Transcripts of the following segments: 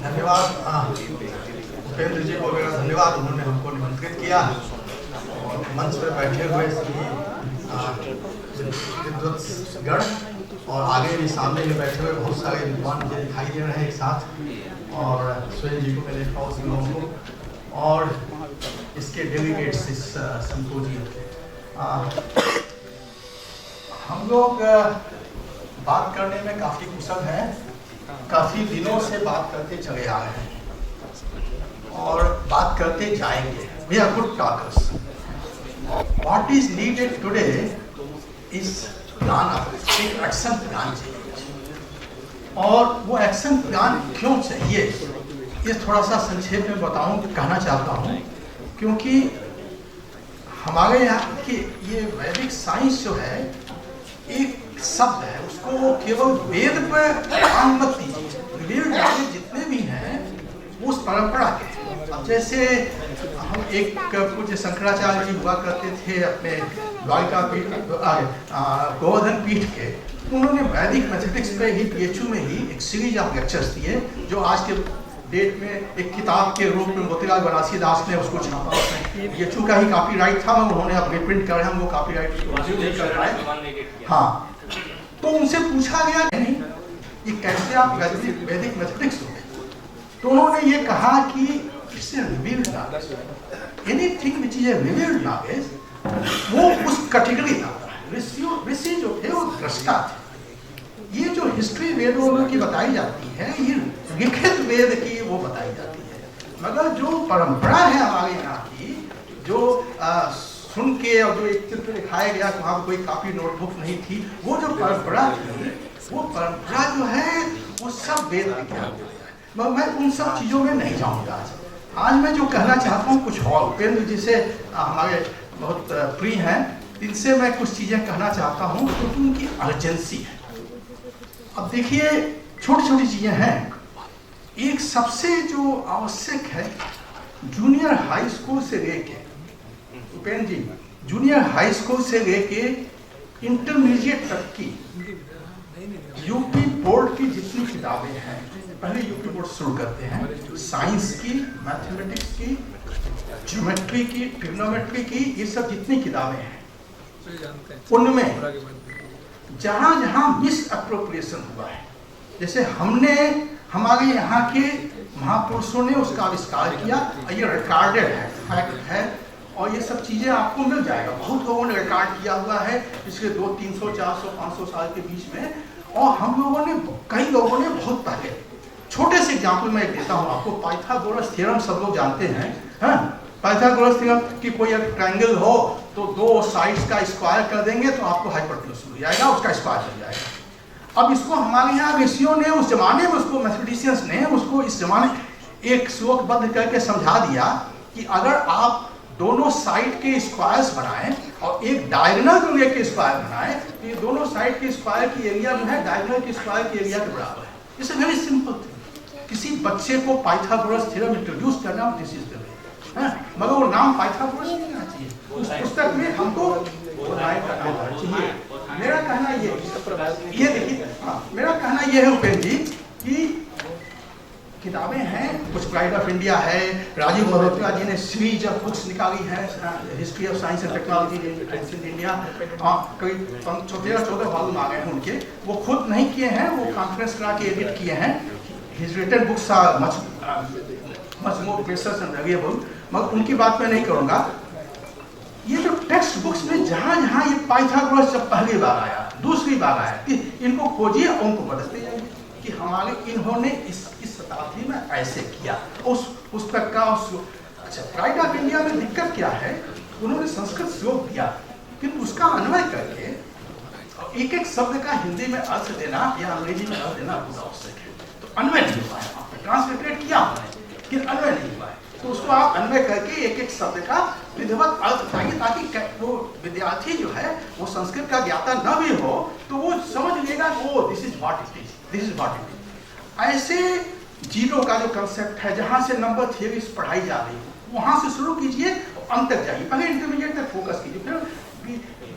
धन्यवाद उपेंद्र जी को मेरा धन्यवाद, उन्होंने हमको निमंत्रित किया और मंच पर बैठे हुए विद्वत्सगण और आगे भी सामने में बैठे हुए बहुत सारे विद्वान मुझे दिखाई दे रहे हैं एक साथ, और स्वयं जी को मैंने देखा उस लोगों को और इसके डेलीगेट्स इस सिम्पोजियम के। हम लोग बात करने में काफ़ी कुशल हैं, काफ़ी दिनों से बात करते चले आ रहे हैं और बात करते जाएंगे। We are good talkers. What is needed today is plan, एक एक्शन प्लान चाहिए, और वो एक्शन प्लान क्यों चाहिए ये थोड़ा सा संक्षेप में कहना चाहता हूँ, क्योंकि हमारे यहाँ की ये वैदिक साइंस जो है एक शब्द है, उसको केवल वेद पर ध्यान मत दीजिए। वेद जितने भी हैं वो उस परंपरा के हैं। अब जैसे हम एक पूज्य शंकराचार्य जी हुआ करते थे अपने द्वारिका पीठ, गोवर्धन पीठ के, उन्होंने वैदिक मैथमेटिक्स पे ही PHU में ही एक सीरीज ऑफ लेक्चर्स दिए, जो आज के डेट में एक किताब के रूप में मोतीलाल बनारसी दास ने उसको छापा। उसमें PHU का ही कॉपीराइट था, उन्होंने अब रिप्रिंट कर रहे हैं, हम वो कॉपीराइट नहीं कर रहा है। हाँ, तो उनसे पूछा गया नहीं ये कैसे आप वैदिक मैथमेटिक्स हो, तो उन्होंने ये कहा कि इससे revealed knowledge, anything which is a revealed knowledge, वो उस कैटेगरी में आता है। ऋषि जो थे वो दृष्टा थे। ये जो हिस्ट्री वेदों की बताई जाती है, ये लिखित वेद की वो बताई जाती है, मगर जो परंपरा है हमारे यहाँ की, जो सुन के और जो एक चित्र दिखाया गया, वहाँ कोई कापी नोटबुक नहीं थी, वो जो परंपरा थी, वो परंपरा जो है वो सब वेद विज्ञान। मैं उन सब चीज़ों में नहीं जाऊँगा आज मैं जो कहना चाहता हूँ कुछ और। उपेंद्र जी से हमारे बहुत प्रिय हैं, इनसे मैं कुछ चीज़ें कहना चाहता हूँ क्योंकि उनकी अर्जेंसी है। अब देखिए, छोटी छोटी चीज़ें हैं। एक सबसे जो आवश्यक है, जूनियर हाई स्कूल से लेके, उपेंद्र जी, जूनियर हाई स्कूल से लेके इंटरमीडिएट तक की यूपी बोर्ड की जितनी किताबें हैं, पहले यूपी बोर्ड शुरू करते हैं, साइंस की, मैथमेटिक्स की, ज्योमेट्री की, ट्रिग्नोमेट्री की, ये सब जितनी किताबें हैं, उनमें जहाँ जहाँ मिस अप्रोप्रिएशन हुआ है, जैसे हमने हमारे यहाँ के महापुरुषों ने उसका आविष्कार किया, ये रिकॉर्डेड है, फैक्ट है, और ये सब चीज़ें आपको मिल जाएगा। बहुत लोगों ने रिकॉर्ड किया हुआ है पिछले 200, 300, 400, 500 साल के बीच में, और हम लोगों ने, कई लोगों ने बहुत पहले, छोटे से एग्जाम्पल मैं देता हूँ आपको। पाइथागोरस थ्योरम सब लोग जानते हैं, हाँ? पाइथागोरस थ्योरम कि कोई अगर ट्रायंगल हो तो दो साइड्स का स्क्वायर कर देंगे तो आपको हाइपोटेन्यूज मिल जाएगा, उसका स्क्वायर मिल जाएगा। अब इसको हमारे यहाँ ऋषियों ने उस जमाने में, उसको मैथमेटिशियंस ने उसको इस जमाने एक श्लोकबद्ध करके समझा दिया कि अगर आप दोनों साइड के स्क्वायर्स बनाएं और एक डायगोनल को लेके स्क्वायर बनाएं, तो ये दोनों साइड के स्क्वायर की एरिया जो है डायगोनल के स्क्वायर की एरिया के बराबर है। It's very simple thing. किसी बच्चे को पाइथागोरस थ्योरम इंट्रोड्यूस करना, दिस इज द वे, मगर वो नाम पाइथागोरस नहीं होना चाहिए उस पुस्तक में, हमको चाहिए। मेरा कहना ये देखिए, मेरा कहना ये है उपेंद्र जी कि किताबें हैं, कुछ प्राइड ऑफ इंडिया है, राजीव मल्होत्रा जी ने सीरीज ऑफ बुक्स निकाली है, history of science and technology in India, कई 13-14 वॉल्यूम आ गए हैं उनके, वो खुद नहीं किए हैं, वो कॉन्फ्रेंस करा के एडिट किए हैं। His written books are much more precious and valuable, मगर उनकी बात मैं नहीं करूँगा। ये जो टेक्स्ट बुक्स में जहाँ जहाँ ये पाइथागोरस जब पहली बार आया, दूसरी बार आया, कि इनको खोजिए और उनको बदलते जाइए कि हमारे इन्होंने इस शताब्दी में ऐसे किया। उस पुस्तक का अच्छा, प्राइड ऑफ इंडिया में दिक्कत क्या है, उन्होंने संस्कृत श्लोक दिया, फिर उसका अन्वय करके एक एक शब्द का हिंदी में अर्थ देना या अंग्रेजी में अर्थ देना पूरा आवश्यक है। तो अन्वय नहीं हुआ है, आपने ट्रांसलेटेड किया है लेकिन अन्वय नहीं हुआ है, तो उसको आप अन्वय करके एक एक शब्द का विधिवत अर्थ बताइए, ताकि वो विद्यार्थी जो है वो संस्कृत का ज्ञाता न भी हो तो वो समझ लेगा वो this is what it is, this is what it is. ऐसे जीरो का जो कंसेप्ट है, जहाँ से नंबर थियरीज पढ़ाई जा रही है, वहाँ से शुरू कीजिए और अंत तक जाइए। पहले इंटरमीडिएट तक फोकस कीजिए, फिर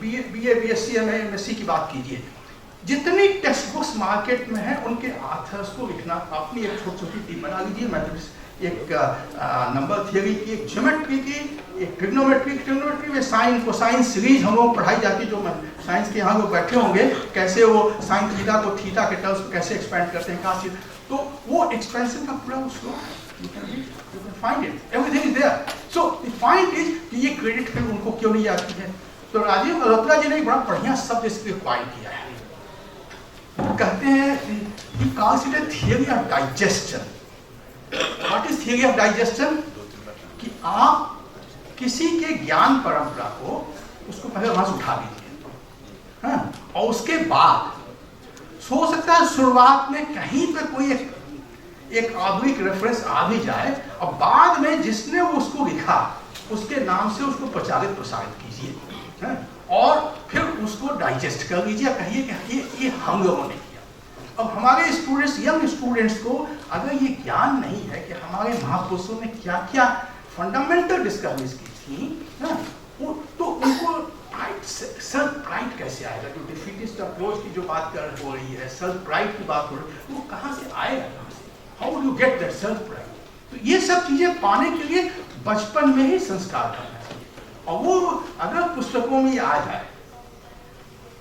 BA, BSc, MA, MSc की बात कीजिए। जितनी टेक्स्ट बुक्स मार्केट में है उनके ऑथर्स को लिखना, अपनी एक छोटी छोटी टीम बना लीजिए। मैथमेटिक्स एक नंबर थियरी की, एक ज्योमेट्री की, एक ट्रिग्नोमेट्री में साइन कोसाइन सीरीज हम लोग पढ़ाई जाती है। जो साइंस के यहाँ लोग बैठे होंगे, कैसे वो साइन थीटा को थीटा के टर्म्स कैसे एक्सपेंड करते हैं, कहाँ, तो वो एक्सपेंशन का पूरा उसको you can find it, everything is there. So the point is कि ये क्रेडिट फिर उनको क्यों नहीं आती है। तो राजीव मल्होत्रा जी ने एक बड़ा बढ़िया शब्द इसके क्वाइन किया है। वो कहते हैं कि consider theory of digestion. What is theory of digestion? कि आप किसी के ज्ञान परंपरा को उसको पहले वहां से उठा लीजिए, हाँ, और उसके बाद हो सकता है शुरुआत में कहीं पे कोई एक ऑब्लिक रेफरेंस आ भी जाए, और बाद में जिसने वो उसको लिखा उसके नाम से उसको प्रचारित प्रसारित कीजिए, हाँ, और फिर उसको डाइजेस्ट कर लीजिए, कहिए कि ये हम लोगों ने किया। अब हमारे स्टूडेंट्स, यंग स्टूडेंट्स को अगर ये ज्ञान नहीं है कि हमारे महापुरुषों ने क्या क्या फंडामेंटल डिस्कवरीज की थी, हाँ, तो उनको सेल्फ प्राइड कैसे आएगा? जो डिफीटिस्ट अप्रोच की जो बात हो रही है, सेल्फ प्राइड की बात हो रही है, वो कहाँ से आएगा? How do you get that self pride? तो ये सब चीजें पाने के लिए बचपन में ही संस्कार करना चाहिए। और वो अगर पुस्तकों में आ जाए,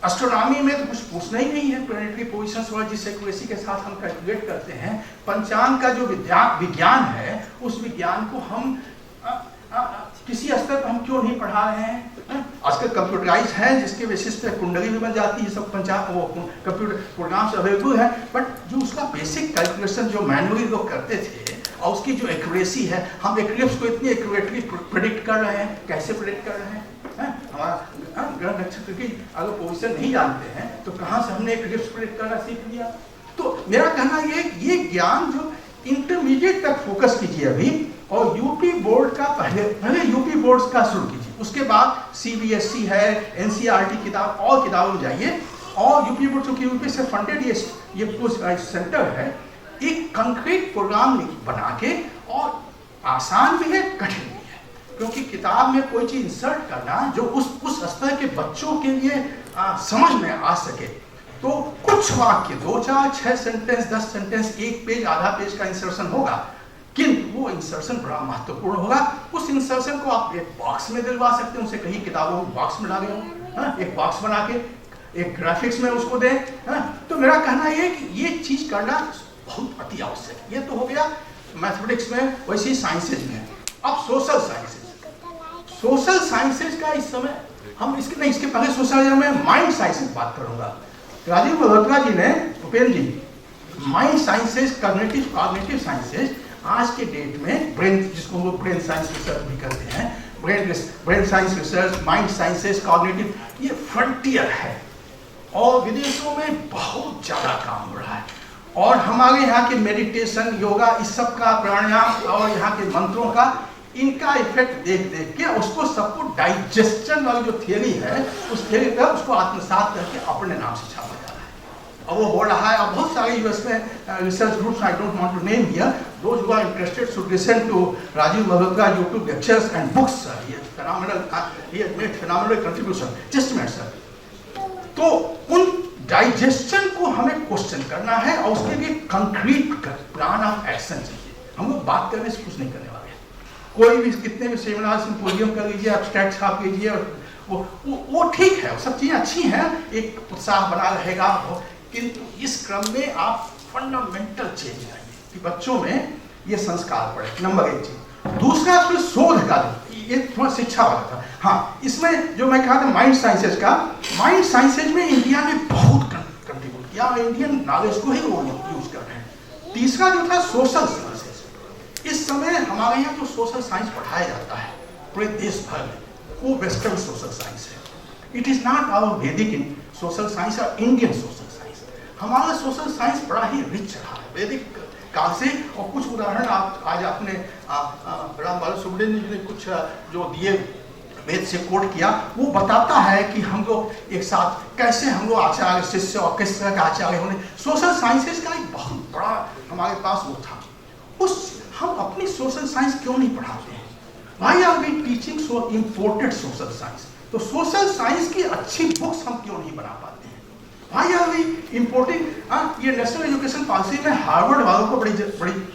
एस्ट्रोनॉमी में तो कुछ पूछना ही नहीं है, प्लैनेटरी पोजीशंस और जिस एक्यूरेसी के साथ हम कैलकुलेट करते हैं, पंचांग का जो विज्ञान है, उस विज्ञान को हम किसी स्तर पर हम क्यों नहीं पढ़ा रहे हैं? आजकल कंप्यूटराइज है, जिसके बेसिस पे कुंडली भी बन जाती है, सब पंचांग वो कंप्यूटर प्रोग्राम्स अवेलेबल है, बट जो उसका बेसिक कैलकुलेशन जो मैनुअली लोग करते थे और उसकी जो एक्यूरेसी है, हम एक्लिप्स को इतनी एक्यूरेटली प्रेडिक्ट कर रहे हैं। कैसे प्रेडिक्ट कर रहे हैं? हमारा ग्रह नक्षत्र की अगर पोजीशन नहीं जानते हैं तो कहाँ से हमने एक्लिप्स प्रेडिक्ट करना सीख लिया? तो मेरा कहना ये ज्ञान जो इंटरमीडिएट तक फोकस कीजिए अभी, और यूपी बोर्ड का पहले यूपी बोर्ड का शुरू कीजिए, उसके बाद सीबीएसई है, एनसीईआरटी किताब और किताबों में जाइए। और यूपी बोर्ड चूंकि यूपी से फंडेड ये सेंटर है, एक कंक्रीट प्रोग्राम बना के, और आसान भी है, कठिन भी है, क्योंकि किताब में कोई चीज इंसर्ट करना जो उस स्तर के बच्चों के लिए समझ में आ सके, तो कुछ वाक्य 2, 4, 6 सेंटेंस, 10 सेंटेंस, 1 पेज, आधा पेज का इंसर्शन होगा, किंतु वो इंसर्शन बड़ा महत्वपूर्ण होगा। उस इंसर्शन को आप एक बॉक्स में दिलवा सकते हैं, उनसे कहीं किताबों को बॉक्स में डाले हो, एक बॉक्स बना के एक ग्राफिक्स में उसको दें। तो मेरा कहना ये कि ये चीज करना बहुत अति आवश्यक है। ये तो हो गया मैथमेटिक्स में, वैसे ही साइंसेज में। अब सोशल साइंसेज का इस समय हम इसके पहले सोशल में माइंड साइंसेज बात करूंगा। राजीव मल्होत्रा जी ने, उपेंद्र जी, माइंड साइंसेज, कॉग्निटिव साइंसेज आज के डेट में ब्रेन, जिसको हम लोग ब्रेन साइंस रिसर्च भी करते हैं, brain science research, mind sciences, cognitive, ये फ्रंटियर है और विदेशों में बहुत ज्यादा काम हो रहा है। और हमारे यहाँ के मेडिटेशन, योगा, इस सब का प्राणायाम और यहाँ के मंत्रों का, इनका इफेक्ट देख के उसको सबको डाइजेशन वाली जो थियरी है, उस थियरी पर उसको आत्मसात करके अपने नाम से छापा जा रहा है। और वो हो रहा है। और बहुत सारे यूएस में research groups, I don't want to name here, those who are interested should listen to Rajiv Malhotra YouTube lectures and books. He has made phenomenal contribution. Just a minute, sir. तो उन डाइजेशन को हमें क्वेश्चन करना है और उसके लिए कंक्रीट प्लान ऑफ एक्शन चाहिए। हम लोग बात करने से कुछ नहीं करने वाले। कोई भी कितने भी सेमिनार, सिम्पोजियम कर लीजिए, एब्स्ट्रैक्ट छाप लीजिए, वो ठीक है, सब चीजें अच्छी हैं, एक उत्साह बना रहेगा, किंतु इस क्रम में आप फंडामेंटल चेंज लाइए कि बच्चों में ये संस्कार पड़े। नंबर 1 चीज। दूसरा, फिर शोध का, ये थोड़ा शिक्षा वाला था। हाँ, इसमें जो मैं कहा था माइंड साइंसेज का, माइंड साइंसेज में इंडिया ने बहुत कंट्रीब्यूट किया, इंडियन नॉलेज को ही वो यूज कर रहे हैं। तीसरा जो था सोशल साइंसेज। इस समय हमारे यहाँ जो सोशल साइंस पढ़ाया जाता है पूरे देश भर में, वो वेस्टर्न सोशल साइंस है। इट इज नॉट आवर वैदिक इन सोशल साइंस और इंडियन सोशल साइंस। हमारा सोशल साइंस बड़ा ही रिच रहा है वैदिक काल से। और कुछ उदाहरण आप आज आपने रामबाल सुब्रमण्यम जी ने कुछ जो दिए, वेद से कोट किया, वो बताता है कि हम लोग एक साथ कैसे हम लोग आचार्य शिष्य और किस तरह का आचार्य होने। सोशल साइंसेज का एक बहुत बड़ा हमारे पास वो था। हम अपनी सोशल साइंस क्यों नहीं पढ़ाते हैं? Why are we teaching so imported social science? तो सोशल साइंस की अच्छी बुक्स हम क्यों नहीं बना पाते हैं? Why are we importing? ये नेशनल एजुकेशन पॉलिसी में हार्वर्ड वालों को बड़ी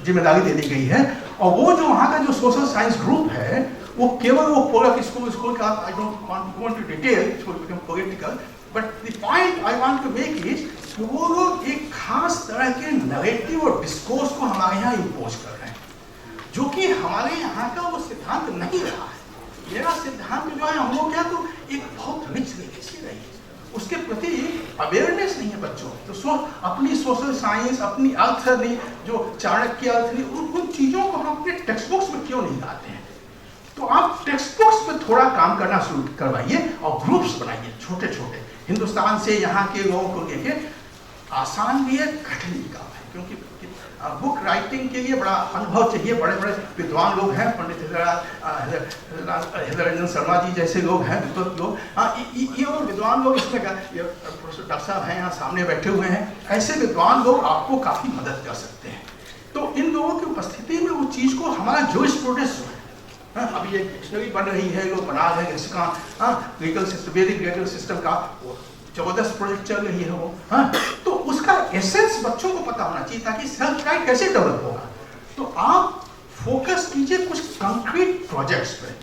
जिम्मेदारी दे दी गई है, और वो जो वहाँ का जो सोशल साइंस ग्रुप है वो केवल वो पूरा स्कूल का, I don't want go into detail, it will become political, but the point I want to make is कि वो लोग एक खास तरह के नैरेटिव और डिस्कोर्स को हमारे यहाँ इम्पोज कर रहे हैं, जो कि हमारे यहाँ का वो सिद्धांत नहीं रहा है। मेरा सिद्धांत जो है, हम लोग क्या तो एक बहुत रिच लेगेसी रही है, उसके प्रति अवेयरनेस नहीं है बच्चों। तो अपनी सोशल साइंस, अपनी अर्थनीति, जो चाणक्य अर्थनीति, उन चीज़ों को हम अपने टेक्स्ट बुक्स में क्यों नहीं लाते हैं? तो आप टेक्स्ट बुक्स में थोड़ा काम करना शुरू करवाइए और ग्रुप्स बनाइए छोटे छोटे। हिंदुस्तान से यहाँ के लोगों को लेके आसान भी है, कठिन भी काम है, क्योंकि बुक राइटिंग के लिए बड़ा अनुभव चाहिए। बड़े बड़े विद्वान लोग हैं, पंडित हृदय रंजन शर्मा जी जैसे लोग हैं, विद्वत लोग, ये विद्वान लोग इसमें प्रोफेसर डॉक्टर साहब हैं यहाँ सामने बैठे हुए हैं, ऐसे विद्वान लोग आपको काफ़ी मदद कर सकते हैं। तो इन लोगों की उपस्थिति में वो चीज़ को, हमारा जो स्टूडेंट्स है, अभी ये डिक्शनरी बन रही है, लोग बना रहे हैं इसका, legal system, Vedic legal system का जबरदस्त प्रोजेक्ट चल रही है वो, तो उसका एसेंस बच्चों को पता होना चाहिए, ताकि सेल्फ गाइड कैसे डेवलप होगा। तो आप फोकस कीजिए कुछ कंक्रीट प्रोजेक्ट्स पे,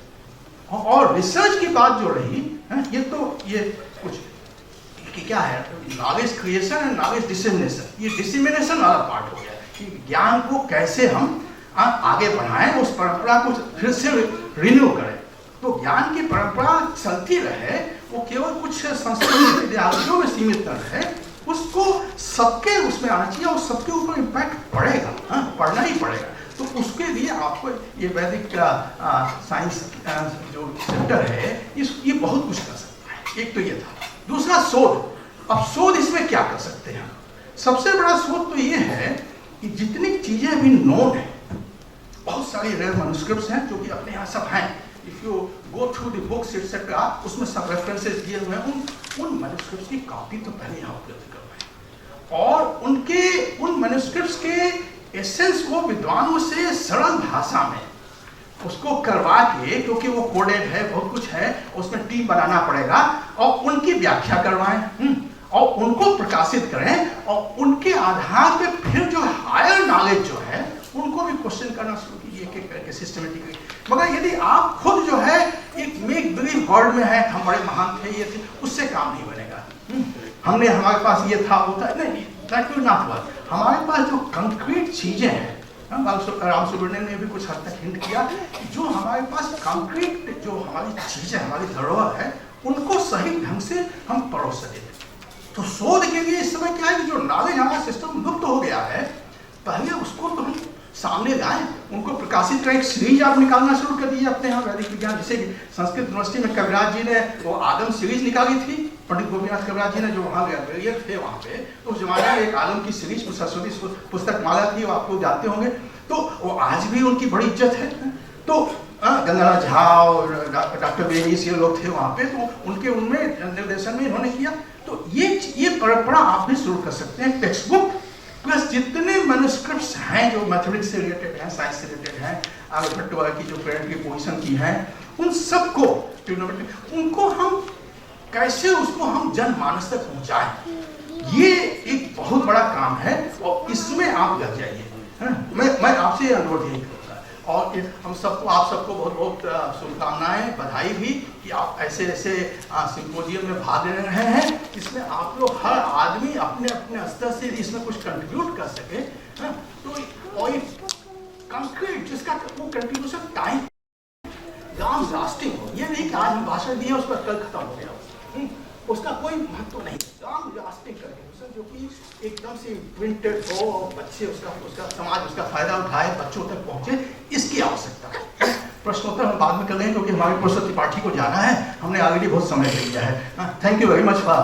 और रिसर्च की बात जो रही, ये कुछ क्या है, knowledge creation and knowledge dissemination, ये डिसेमिनेशन वाला पार्ट हो गया कि ज्ञान को कैसे हम आगे बढ़ाएं, उस परंपरा को फिर से रिन्यू करें। तो ज्ञान की परंपरा चलती रहे, वो केवल कुछ संस्कृत विद्यार्थियों में सीमित न रहे, उसको सबके उसमें आना चाहिए, और सबके ऊपर इम्पैक्ट पड़ेगा, पढ़ना ही पड़ेगा। तो उसके लिए आपको ये वैदिक साइंस जो सेक्टर है, ये बहुत कुछ कर सकता है। एक तो ये था। दूसरा शोध। अब शोध इसमें क्या कर सकते हैं? सबसे बड़ा शोध तो ये है कि जितनी चीज़ें अभी नोन है, बहुत सारी रेयर मैन्युस्क्रिप्ट्स हैं जो कि अपने यहाँ सब हैं। If you go through the books etcetera, उसमें सब रेफरेंसेस दिए हुए हैं, उन मैन्युस्क्रिप्ट्स की कॉपी तो पहले यहाँ उपलब्ध करवाएं, और उन मैन्युस्क्रिप्ट्स के एसेंस को विद्वानों से सरल भाषा में उसको करवा के, क्योंकि वो कोडेड है, बहुत कुछ है, उसमें टीम बनाना पड़ेगा, और उनकी व्याख्या करवाएं, और उनको प्रकाशित करें, और उनके आधार पे फिर जो हायर नॉलेज जो है उनको भी क्वेश्चन करना शुरू कीजिए करके सिस्टमेटिकली। मगर यदि आप खुद जो है एक मेक बिलीव वर्ल्ड में है, हम बड़े महान थे, ये थे, उससे काम नहीं बनेगा। हमने, हमारे पास ये था, वो था, नहीं, दैट विल नॉट वर्क। हमारे पास जो कंक्रीट चीजें हैं, राम सुब्रमण्यन ने भी कुछ हद तक हिंट किया, जो हमारे पास कंक्रीट जो हमारी चीजें, हमारी धरोहर है, उनको सही ढंग से हम परोस सके। तो शोध के लिए इस समय क्या है कि जो नॉलेज हमारा सिस्टम लुप्त हो गया है, पहले उसको तो हम सामने लाएं, उनको प्रकाशित करें। एक सीरीज आप निकालना शुरू कर दीजिए अपने यहाँ वैदिक विज्ञान, जैसे कि संस्कृत यूनिवर्सिटी में कविराज जी ने वो आगम सीरीज निकाली थी, पंडित गोपीनाथ कविराज जी ने, जो वहाँ गए थे वहाँ पे, तो उस जमाने में एक आगम की सीरीज, सरस्वती पुस्तक माला थी, वो आप लोग जानते होंगे। तो वो आज भी उनकी बड़ी इज्जत है। तो गंगाराम झा और डॉक्टर बेनीस, ये लोग थे वहाँ पे, तो उनके उनमें निर्देशन में इन्होंने किया। तो ये परंपरा आप भी शुरू कर सकते हैं। टेक्स्ट बुक प्लस जितने मैन्युस्क्रिप्ट्स हैं जो मैथमेटिक्स से रिलेटेड हैं, साइंस से रिलेटेड हैं, आर्यभट्ट वगैरह की जो पेरेंट की पोजीशन की हैं, उन सबको, उनको हम कैसे, उसको हम जनमानस तक पहुंचाएं, ये एक बहुत बड़ा काम है, और इसमें आप लग जाइए। मैं आपसे अनुरोध यही करूँगा, और हम सबको, आप सबको बहुत बहुत शुभकामनाएं, बधाई भी कि आप ऐसे ऐसे सिम्पोजियम में भाग ले रहे हैं, इसमें आप लोग हर आदमी अपने अपने स्तर से इसमें कुछ कंट्रीब्यूट कर सके। तो कंक्रीट जिसका वो कंट्रीब्यूशन टाइम लॉन्ग लास्टिंग हो, ये नहीं कि आज हम भाषण दिए उस पर कल खत्म हो गया, उसका कोई महत्व नहीं। लॉन्ग लास्टिंग कंट्रीब्यूशन जो कि एकदम से इम्प्रिंटेड हो, और बच्चे उसका समाज उसका फायदा उठाए, बच्चों तक पहुंचे, इसकी आवश्यकता है। प्रश्नोत्तर हम बाद में कर रहे हैं, क्योंकि हमारी प्रोफेसर त्रिपाठी को जाना है, हमने ऑलरेडी बहुत समय ले लिया है। Thank you very much for